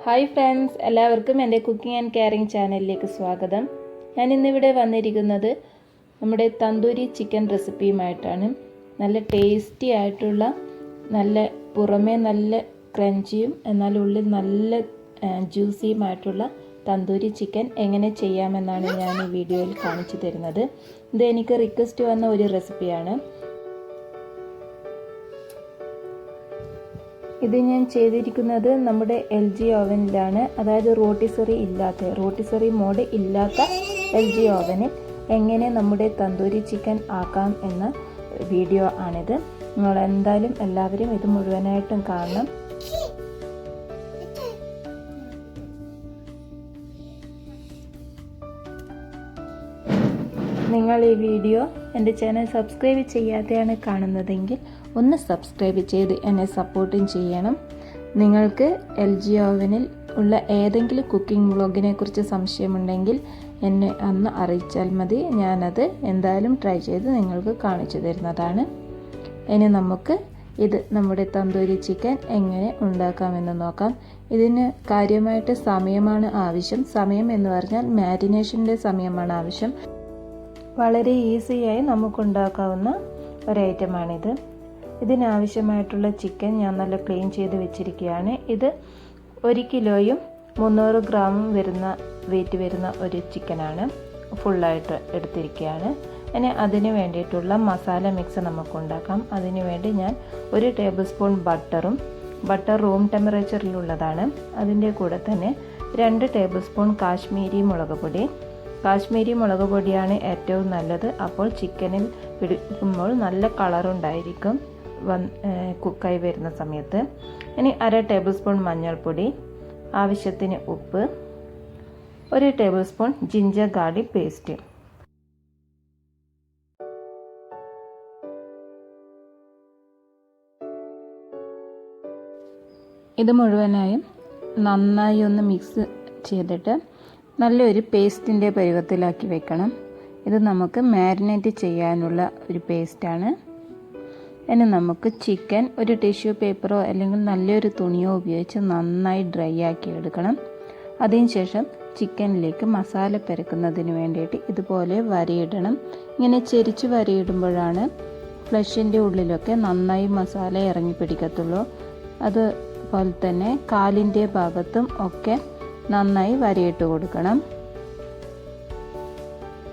Hi friends, എല്ലാവർക്കും എൻ്റെ cooking and caring ചാനലിലേക്ക് സ്വാഗതം. ഞാൻ ഇന്നിവിടെ വന്നിരിക്കുന്നത് നമ്മുടെ തന്തൂരി ചിക്കൻ റെസിപ്പിയുമായിട്ടാണ്. നല്ല ടേസ്റ്റി ആയിട്ടുള്ള, നല്ല പുറമേ നല്ല ക്രഞ്ചിയും എന്നാൽ ഉള്ളിൽ നല്ല ജ്യൂസിയുമായിട്ടുള്ള തന്തൂരി ചിക്കൻ എങ്ങനെ ചെയ്യാമെന്നാണ് ഞാൻ ഈ വീഡിയോയിൽ കാണിച്ചു തരുന്നത്. ഇത് എനിക്ക് റിക്വസ്റ്റ് വന്ന ഒരു റെസിപ്പിയാണ്. ഇത് ഞാൻ ചെയ്തിരിക്കുന്നത് നമ്മുടെ LG ഓവനിലാണ്, അതായത് റോട്ടിസറി മോഡ് ഇല്ലാത്ത LG ഓവനിൽ എങ്ങനെ നമ്മുടെ തന്തൂരി ചിക്കൻ ആക്കാം എന്ന വീഡിയോ ആണിത്. നിങ്ങൾ എന്തായാലും എല്ലാവരും ഇത് മുഴുവനായിട്ടും കാണണം. നിങ്ങൾ ഈ വീഡിയോ എൻ്റെ ചാനൽ സബ്സ്ക്രൈബ് ചെയ്യാതെയാണ് കാണുന്നതെങ്കിൽ ഒന്ന് സബ്സ്ക്രൈബ് ചെയ്ത് എന്നെ സപ്പോർട്ടും ചെയ്യണം. നിങ്ങൾക്ക് LG ഓവനിൽ ഉള്ള ഏതെങ്കിലും കുക്കിംഗ് വ്ളോഗിനെ കുറിച്ച് സംശയമുണ്ടെങ്കിൽ എന്നെ അന്ന് അറിയിച്ചാൽ മതി. ഞാനത് എന്തായാലും ട്രൈ ചെയ്ത് നിങ്ങൾക്ക് കാണിച്ചു തരുന്നതാണ്. ഇനി നമുക്ക് നമ്മുടെ തന്തൂരി ചിക്കൻ എങ്ങനെ ഉണ്ടാക്കാമെന്ന് നോക്കാം. ഇതിന് കാര്യമായിട്ട് സമയമാണ് ആവശ്യം. സമയം എന്ന് പറഞ്ഞാൽ മാരിനേഷൻ്റെ സമയമാണ് ആവശ്യം. വളരെ ഈസിയായി നമുക്കുണ്ടാക്കാവുന്ന ഒരു ഐറ്റമാണിത്. ഇതിനാവശ്യമായിട്ടുള്ള ചിക്കൻ ഞാൻ നല്ല ക്ലീൻ ചെയ്ത് വെച്ചിരിക്കുകയാണ്. ഇത് 1 കിലോയും 300 ഗ്രാമും വെയിറ്റ് വരുന്ന ഒരു ചിക്കനാണ്. ഫുള്ളായിട്ട് എടുത്തിരിക്കുകയാണ്. ഇനി അതിന് വേണ്ടിയിട്ടുള്ള മസാല മിക്സ് നമുക്കുണ്ടാക്കാം. അതിനു വേണ്ടി ഞാൻ 1 ടേബിൾ സ്പൂൺ ബട്ടർ റൂം ടെമ്പറേച്ചറിലുള്ളതാണ്. അതിൻ്റെ കൂടെ തന്നെ 2 ടേബിൾ സ്പൂൺ കാശ്മീരി മുളക് പൊടിയാണ് ഏറ്റവും നല്ലത്. അപ്പോൾ ചിക്കനിൽ പിടിക്കുമ്പോൾ നല്ല കളറുണ്ടായിരിക്കും കുക്കായി വരുന്ന സമയത്ത്. ഇനി 1/2 ടേബിൾ സ്പൂൺ മഞ്ഞൾപ്പൊടി, ആവശ്യത്തിന് ഉപ്പ്, 1 table spoon ginger garlic paste. ഇത് മുഴുവനായും നന്നായി ഒന്ന് മിക്സ് ചെയ്തിട്ട് നല്ലൊരു പേസ്റ്റിൻ്റെ പരുവത്തിലാക്കി വെക്കണം. ഇത് നമുക്ക് മാരിനേറ്റ് ചെയ്യാനുള്ള ഒരു പേസ്റ്റാണ്. ഇനി നമുക്ക് ചിക്കൻ ഒരു ടിഷ്യൂ പേപ്പറോ അല്ലെങ്കിൽ നല്ലൊരു തുണിയോ ഉപയോഗിച്ച് നന്നായി ഡ്രൈ ആക്കി എടുക്കണം. അതിനുശേഷം ചിക്കനിലേക്ക് മസാല പെരക്കുന്നതിന് വേണ്ടിയിട്ട് ഇതുപോലെ വരയിടണം. ഇങ്ങനെ ചെരിച്ച് വരയിടുമ്പോഴാണ് ഫ്ലഷിൻ്റെ ഉള്ളിലൊക്കെ നന്നായി മസാല ഇറങ്ങി പിടിക്കത്തുള്ളൂ. അതുപോലെ തന്നെ കാലിൻ്റെ ഭാഗത്തും ഒക്കെ നന്നായി വരയിട്ട് കൊടുക്കണം.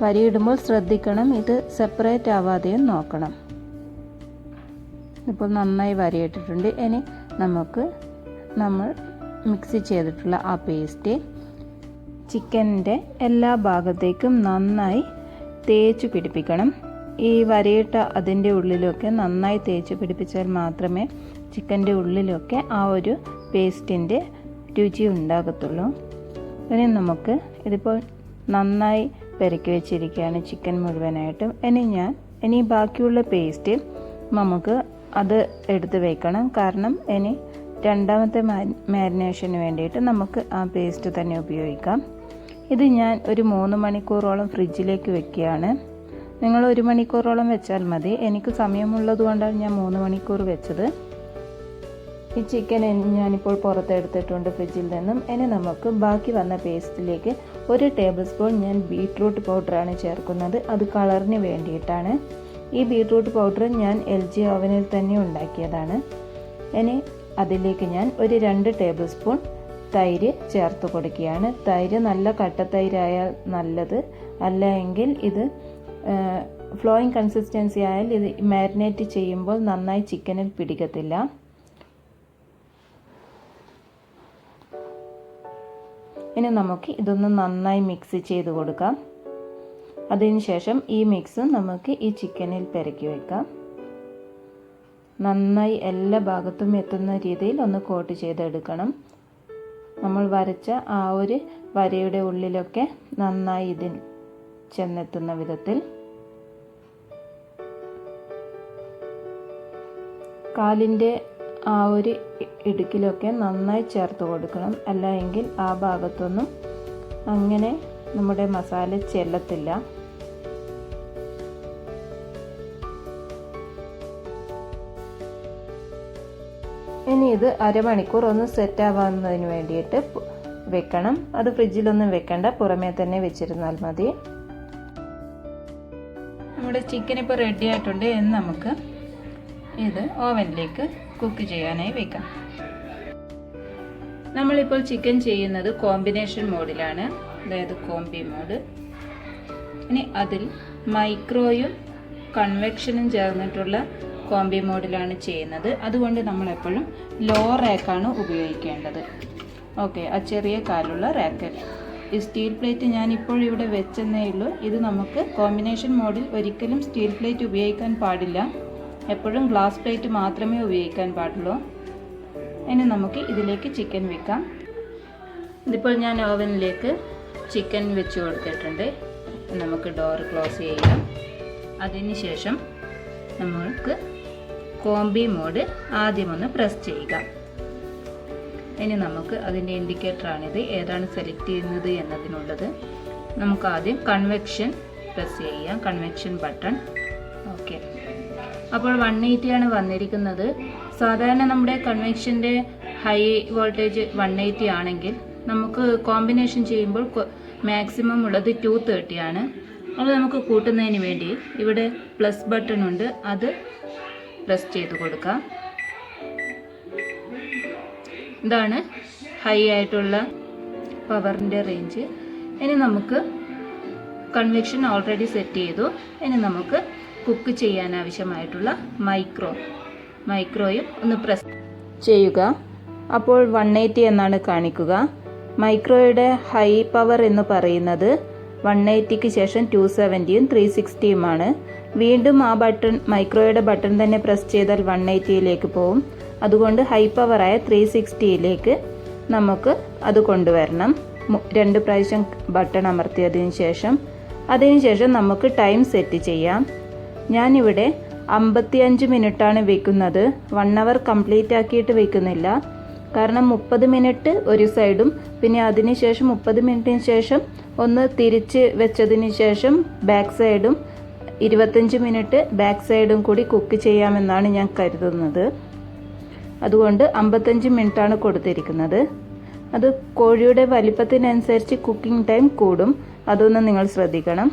വരയിടുമ്പോൾ ശ്രദ്ധിക്കണം, ഇത് സെപ്പറേറ്റ് ആവാതെയും നോക്കണം. ഇപ്പോൾ നന്നായി വരയിട്ടിട്ടുണ്ട്. ഇനി നമ്മൾ മിക്സ് ചെയ്തിട്ടുള്ള ആ പേസ്റ്റ് ചിക്കൻ്റെ എല്ലാ ഭാഗത്തേക്കും നന്നായി തേച്ച് പിടിപ്പിക്കണം. ഈ വരയിട്ട അതിൻ്റെ ഉള്ളിലൊക്കെ നന്നായി തേച്ച് പിടിപ്പിച്ചാൽ മാത്രമേ ചിക്കൻ്റെ ഉള്ളിലൊക്കെ ആ ഒരു പേസ്റ്റിൻ്റെ രുചി ഉണ്ടാകത്തുള്ളൂ. ഇനി നമുക്ക് ഇതിപ്പോൾ നന്നായി പെരക്കി വെച്ചിരിക്കുകയാണ് ചിക്കൻ മുഴുവനായിട്ടും. ഇനി ബാക്കിയുള്ള പേസ്റ്റ് നമുക്ക് അത് എടുത്ത് വെക്കണം. കാരണം ഇനി രണ്ടാമത്തെ മാരിനേഷന് വേണ്ടിയിട്ട് നമുക്ക് ആ പേസ്റ്റ് തന്നെ ഉപയോഗിക്കാം. ഇത് ഞാൻ ഒരു 3 മണിക്കൂറോളം ഫ്രിഡ്ജിലേക്ക് വെക്കുകയാണ്. നിങ്ങൾ 1 മണിക്കൂറോളം വെച്ചാൽ മതി. എനിക്ക് സമയമുള്ളത് കൊണ്ടാണ് ഞാൻ 3 മണിക്കൂർ വെച്ചത്. ഈ ചിക്കൻ ഞാനിപ്പോൾ പുറത്തെടുത്തിട്ടുണ്ട് ഫ്രിഡ്ജിൽ നിന്നും. ഇനി നമുക്ക് ബാക്കി വന്ന പേസ്റ്റിലേക്ക് 1 ടേബിൾ സ്പൂൺ ഞാൻ ബീട്രൂട്ട് പൗഡറാണ് ചേർക്കുന്നത്. അത് കളറിന് വേണ്ടിയിട്ടാണ്. ഈ ബീട്രൂട്ട് പൗഡർ ഞാൻ LG ഓവനിൽ തന്നെ ഉണ്ടാക്കിയതാണ്. ഇനി അതിലേക്ക് ഞാൻ 2 ടേബിൾ സ്പൂൺ തൈര് ചേർത്ത് കൊടുക്കുകയാണ്. തൈര് നല്ല കട്ടത്തൈരായാൽ നല്ലത്, അല്ല എങ്കിൽ ഇത് ഫ്ലോയിങ് കൺസിസ്റ്റൻസി ആയാൽ ഇത് മാരിനേറ്റ് ചെയ്യുമ്പോൾ നന്നായി ചിക്കനിൽ പിടിക്കത്തില്ല. ഇനി നമുക്ക് ഇതൊന്ന് നന്നായി മിക്സ് ചെയ്ത് കൊടുക്കാം. അതിനുശേഷം ഈ മിക്സും നമുക്ക് ഈ ചിക്കനിൽ പെരക്കി വെക്കാം. നന്നായി എല്ലാ ഭാഗത്തും എത്തുന്ന രീതിയിൽ ഒന്ന് കോട്ട് ചെയ്തെടുക്കണം. നമ്മൾ വരച്ച ആ ഒരു വരയുടെ ഉള്ളിലൊക്കെ നന്നായി ഇതിൽ ചെന്നെത്തുന്ന വിധത്തിൽ. കാലിൻ്റെ ആ ഒരു ഇടുക്കിലൊക്കെ നന്നായി ചേർത്ത് കൊടുക്കണം. അല്ല എങ്കിൽ ആ ഭാഗത്തൊന്നും അങ്ങനെ നമ്മുടെ മസാല ചെല്ലത്തില്ല. ഇനി ഇത് അരമണിക്കൂർ ഒന്ന് സെറ്റ് ആവാവുന്നതിന് വേണ്ടിയിട്ട് വെക്കണം. അത് ഫ്രിഡ്ജിലൊന്നും വെക്കണ്ട, പുറമേ തന്നെ വെച്ചിരുന്നാൽ മതി. നമ്മുടെ ചിക്കൻ ഇപ്പോൾ റെഡി ആയിട്ടുണ്ട്. എന്ന് നമുക്ക് ഇത് ഓവനിലേക്ക് കുക്ക് ചെയ്യാനായി വെക്കാം. നമ്മളിപ്പോൾ ചിക്കൻ ചെയ്യുന്നത് കോമ്പിനേഷൻ മോഡിലാണ്, അതായത് കോംബി മോഡ്. ഇനി അതിൽ മൈക്രോയും കൺവെക്ഷനും ചേർന്നിട്ടുള്ള കോംബി മോഡിലാണ് ചെയ്യുന്നത്. അതുകൊണ്ട് നമ്മളെപ്പോഴും ലോ റാക്കാണ് ഉപയോഗിക്കേണ്ടത്. ഓക്കെ, ആ ചെറിയ കാലുള്ള റാക്ക്. ഈ സ്റ്റീൽ പ്ലേറ്റ് ഞാനിപ്പോൾ ഇവിടെ വെച്ചെന്നേ ഉള്ളൂ. ഇത് നമുക്ക് കോമ്പിനേഷൻ മോഡിൽ ഒരിക്കലും സ്റ്റീൽ പ്ലേറ്റ് ഉപയോഗിക്കാൻ പാടില്ല. എപ്പോഴും ഗ്ലാസ് പ്ലേറ്റ് മാത്രമേ ഉപയോഗിക്കാൻ പാടുള്ളൂ. ഇനി നമുക്ക് ഇതിലേക്ക് ചിക്കൻ വെക്കാം. ഇതിപ്പോൾ ഞാൻ ഓവനിലേക്ക് ചിക്കൻ വെച്ച് കൊടുത്തിട്ടുണ്ട്. നമുക്ക് ഡോർ ക്ലോസ് ചെയ്യാം. അതിനുശേഷം നമുക്ക് കോംബി മോഡ് ആദ്യം ഒന്ന് പ്രസ് ചെയ്യുക. ഇനി നമുക്ക് അതിൻ്റെ ഇൻഡിക്കേറ്ററാണിത്, ഏതാണ് സെലക്ട് ചെയ്യുന്നത് എന്നതിനുള്ളത്. നമുക്ക് ആദ്യം കൺവെക്ഷൻ പ്രസ് ചെയ്യാം, കൺവെക്ഷൻ ബട്ടൺ. ഓക്കെ, അപ്പോൾ 180 ആണ് വന്നിരിക്കുന്നത്. സാധാരണ നമ്മുടെ കൺവെക്ഷൻ്റെ ഹൈ വോൾട്ടേജ് 180 ആണെങ്കിൽ നമുക്ക് കോമ്പിനേഷൻ ചെയ്യുമ്പോൾ മാക്സിമം ഉള്ളത് 230 ആണ്. അത് നമുക്ക് കൂട്ടുന്നതിന് വേണ്ടി ഇവിടെ പ്ലസ് ബട്ടൺ ഉണ്ട്, അത് പ്രസ് ചെയ്ത് കൊടുക്കാം. ഇതാണ് ഹൈ ആയിട്ടുള്ള പവറിൻ്റെ റേഞ്ച്. ഇനി നമുക്ക് കൺവെക്ഷൻ ഓൾറെഡി സെറ്റ് ചെയ്തു. ഇനി നമുക്ക് കുക്ക് ചെയ്യാൻ ആവശ്യമായിട്ടുള്ള മൈക്രോയും ഒന്ന് പ്രസ് ചെയ്യുക. അപ്പോൾ 180 എന്നാണ് കാണിക്കുക. മൈക്രോയുടെ ഹൈ പവർ എന്ന് പറയുന്നത് 180ക്ക് ശേഷം 270യും 360യുമാണ്. വീണ്ടും ആ ബട്ടൺ, മൈക്രോയുടെ ബട്ടൺ തന്നെ പ്രസ് ചെയ്താൽ 180യിലേക്ക് പോകും. അതുകൊണ്ട് ഹൈ പവറായ 360യിലേക്ക് നമുക്ക് അത് കൊണ്ടുവരണം. 2 പ്രാവശ്യം ബട്ടൺ അമർത്തിയതിന് ശേഷം നമുക്ക് ടൈം സെറ്റ് ചെയ്യാം. ഞാനിവിടെ 55 മിനിറ്റാണ് വെക്കുന്നത്. 1 അവർ കംപ്ലീറ്റ് ആക്കിയിട്ട് വെക്കുന്നില്ല. കാരണം 30 മിനിറ്റ് ഒരു സൈഡും പിന്നെ അതിനുശേഷം 30 മിനിറ്റിന് ശേഷം ഒന്ന് തിരിച്ച് വെച്ചതിന് ശേഷം ബാക്ക് സൈഡും 25 മിനിറ്റ് ബാക്ക് സൈഡും കൂടി കുക്ക് ചെയ്യാമെന്നാണ് ഞാൻ കരുതുന്നത്. അതുകൊണ്ട് 55 മിനിറ്റാണ് കൊടുത്തിരിക്കുന്നത്. അത് കോഴിയുടെ വലിപ്പത്തിനനുസരിച്ച് കുക്കിംഗ് ടൈം കൂടും, അതൊന്ന് നിങ്ങൾ ശ്രദ്ധിക്കണം.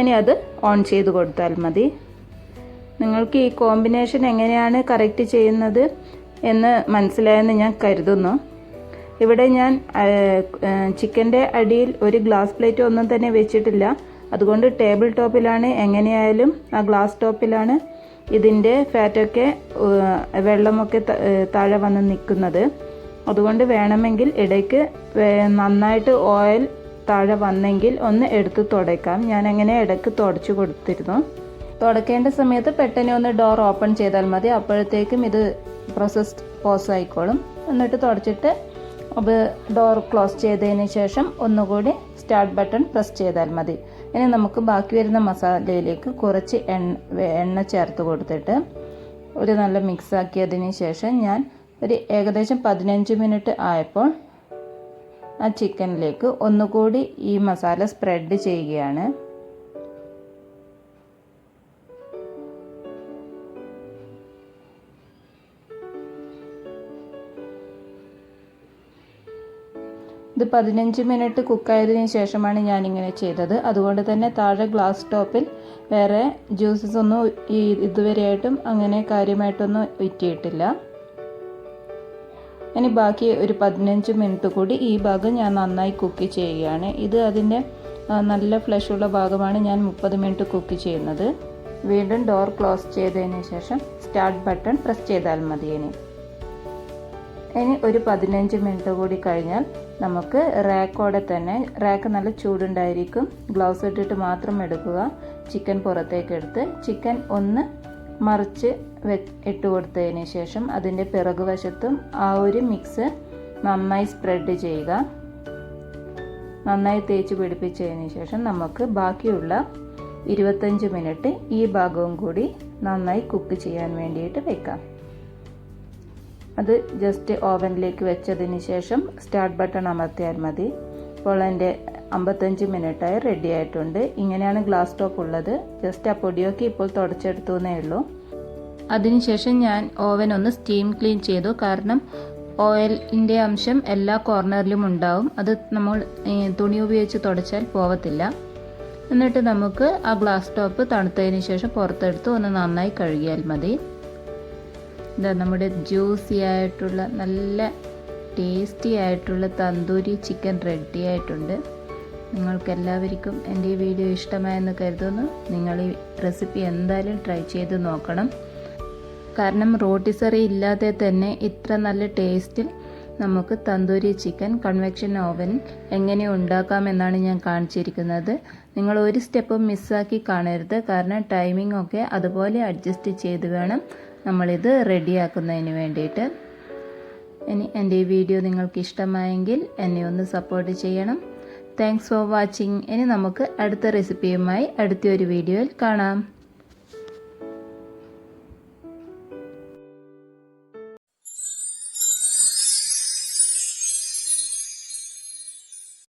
ഇനി അത് ഓൺ ചെയ്ത് കൊടുത്താൽ മതി. നിങ്ങൾക്ക് ഈ കോമ്പിനേഷൻ എങ്ങനെയാണ് കറക്റ്റ് ചെയ്യുന്നത് എന്ന് മനസ്സിലായെന്ന് ഞാൻ കരുതുന്നു. ഇവിടെ ഞാൻ ചിക്കൻ്റെ അടിയിൽ ഒരു ഗ്ലാസ് പ്ലേറ്റ് ഒന്നും തന്നെ വെച്ചിട്ടില്ല. അതുകൊണ്ട് ടേബിൾ ടോപ്പിലാണ്, എങ്ങനെയായാലും ആ ഗ്ലാസ് ടോപ്പിലാണ് ഇതിൻ്റെ ഫാറ്റൊക്കെ വെള്ളമൊക്കെ താഴെ വന്ന് നിൽക്കുന്നത്. അതുകൊണ്ട് വേണമെങ്കിൽ ഇടയ്ക്ക് നന്നായിട്ട് ഓയിൽ താഴെ വന്നെങ്കിൽ ഒന്ന് എടുത്ത് തുടയ്ക്കാം. ഞാൻ അങ്ങനെ ഇടയ്ക്ക് തുടച്ചു കൊടുത്തിരുന്നു. തുടയ്ക്കേണ്ട സമയത്ത് പെട്ടെന്ന് ഒന്ന് ഡോർ ഓപ്പൺ ചെയ്താൽ മതി. അപ്പോഴത്തേക്കും ഇത് പ്രോസസ് പോസ് ആയിക്കോളും. എന്നിട്ട് തുടച്ചിട്ട് ഡോർ ക്ലോസ് ചെയ്തതിന് ശേഷം ഒന്നുകൂടി സ്റ്റാർട്ട് ബട്ടൺ പ്രസ് ചെയ്താൽ മതി. ഇനി നമുക്ക് ബാക്കി വരുന്ന മസാലയിലേക്ക് കുറച്ച് എണ്ണ ചേർത്ത് കൊടുത്തിട്ട് ഒരു നല്ല മിക്സ് ആക്കിയതിന് ശേഷം ഞാൻ ഒരു ഏകദേശം 15 മിനിറ്റ് ആയപ്പോൾ ആ ചിക്കനിലേക്ക് ഒന്നുകൂടി ഈ മസാല സ്പ്രെഡ് ചെയ്യുകയാണ്. ഇത് 15 മിനിറ്റ് കുക്കായതിനു ശേഷമാണ് ഞാനിങ്ങനെ ചെയ്തത്. അതുകൊണ്ട് തന്നെ താഴെ ഗ്ലാസ് ടോപ്പിൽ വേറെ ജ്യൂസസ് ഒന്നും ഇതുവരെയായിട്ടും അങ്ങനെ കാര്യമായിട്ടൊന്നും ഇറ്റിയിട്ടില്ല. ഇനി ബാക്കി ഒരു 15 മിനിറ്റ് കൂടി ഈ ഭാഗം ഞാൻ നന്നായി കുക്ക് ചെയ്യുകയാണ്. ഇത് അതിൻ്റെ നല്ല ഫ്ലഷുള്ള ഭാഗമാണ് ഞാൻ 30 മിനിറ്റ് കുക്ക് ചെയ്യുന്നത്. വീണ്ടും ഡോർ ക്ലോസ് ചെയ്തതിന് ശേഷം സ്റ്റാർട്ട് ബട്ടൺ പ്രസ് ചെയ്താൽ മതി. ഇനി ഒരു 15 മിനിറ്റ് കൂടി കഴിഞ്ഞാൽ നമുക്ക് റാക്കോടെ തന്നെ, റാക്ക് നല്ല ചൂടുണ്ടായിരിക്കും, ഗ്ലൗസ് ഇട്ടിട്ട് മാത്രം എടുക്കുക. ചിക്കൻ പുറത്തേക്ക് എടുത്ത് ചിക്കൻ ഒന്ന് മറിച്ച് ഇട്ട് കൊടുത്തതിന് ശേഷം അതിൻ്റെ പിറകുവശത്തും ആ ഒരു മിക്സ് നന്നായി സ്പ്രെഡ് ചെയ്യുക. നന്നായി തേച്ച് പിടിപ്പിച്ചതിന് ശേഷം നമുക്ക് ബാക്കിയുള്ള 25 മിനിറ്റ് ഈ ഭാഗവും കൂടി നന്നായി കുക്ക് ചെയ്യാൻ വേണ്ടിയിട്ട് വെക്കാം. അത് ജസ്റ്റ് ഓവനിലേക്ക് വെച്ചതിന് ശേഷം സ്റ്റാർട്ട് ബട്ടൺ അമർത്തിയാൽ മതി. ഇപ്പോൾ എൻ്റെ 55 മിനിറ്റായി റെഡി ആയിട്ടുണ്ട്. ഇങ്ങനെയാണ് ഗ്ലാസ് ടോപ്പ് ഉള്ളത്. ജസ്റ്റ് ആ പൊടിയൊക്കെ ഇപ്പോൾ തുടച്ചെടുത്തേ ഉള്ളൂ. അതിനുശേഷം ഞാൻ ഓവൻ ഒന്ന് സ്റ്റീം ക്ലീൻ ചെയ്തു. കാരണം ഓയിലിൻ്റെ അംശം എല്ലാ കോർണറിലും ഉണ്ടാവും. അത് നമ്മൾ തുണി ഉപയോഗിച്ച് തുടച്ചാൽ പോവത്തില്ല. എന്നിട്ട് നമുക്ക് ആ ഗ്ലാസ് ടോപ്പ് തണുത്തതിന് ശേഷം പുറത്തെടുത്ത് ഒന്ന് നന്നായി കഴുകിയാൽ മതി. ഇതാ നമ്മുടെ ജ്യൂസി ആയിട്ടുള്ള നല്ല ടേസ്റ്റി ആയിട്ടുള്ള തന്തൂരി ചിക്കൻ റെഡി ആയിട്ടുണ്ട്. നിങ്ങൾക്ക് എല്ലാവർക്കും എൻ്റെ ഈ വീഡിയോ ഇഷ്ടമായെന്ന് കരുതുന്നു. നിങ്ങൾ ഈ റെസിപ്പി എന്തായാലും ട്രൈ ചെയ്ത് നോക്കണം. കാരണം റോട്ടിസറി ഇല്ലാതെ തന്നെ ഇത്ര നല്ല ടേസ്റ്റിൽ നമുക്ക് തന്തൂരി ചിക്കൻ കൺവെക്ഷൻ ഓവനിൽ എങ്ങനെ ഉണ്ടാക്കാമെന്നാണ് ഞാൻ കാണിച്ചിരിക്കുന്നത്. നിങ്ങൾ ഒരു സ്റ്റെപ്പും മിസ്സാക്കി കാണരുത്. കാരണം ടൈമിംഗ് ഒക്കെ അതുപോലെ അഡ്ജസ്റ്റ് ചെയ്ത് വേണം നമ്മളിത് റെഡിയാക്കുന്നതിന് വേണ്ടിയിട്ട്. ഇനി എൻ്റെ ഈ വീഡിയോ നിങ്ങൾക്ക് ഇഷ്ടമായെങ്കിൽ എന്നെ ഒന്ന് സപ്പോർട്ട് ചെയ്യണം. Thanks for watching. ഇനി നമുക്ക് അടുത്ത റെസിപ്പിയുമായി അടുത്തൊരു വീഡിയോയിൽ കാണാം.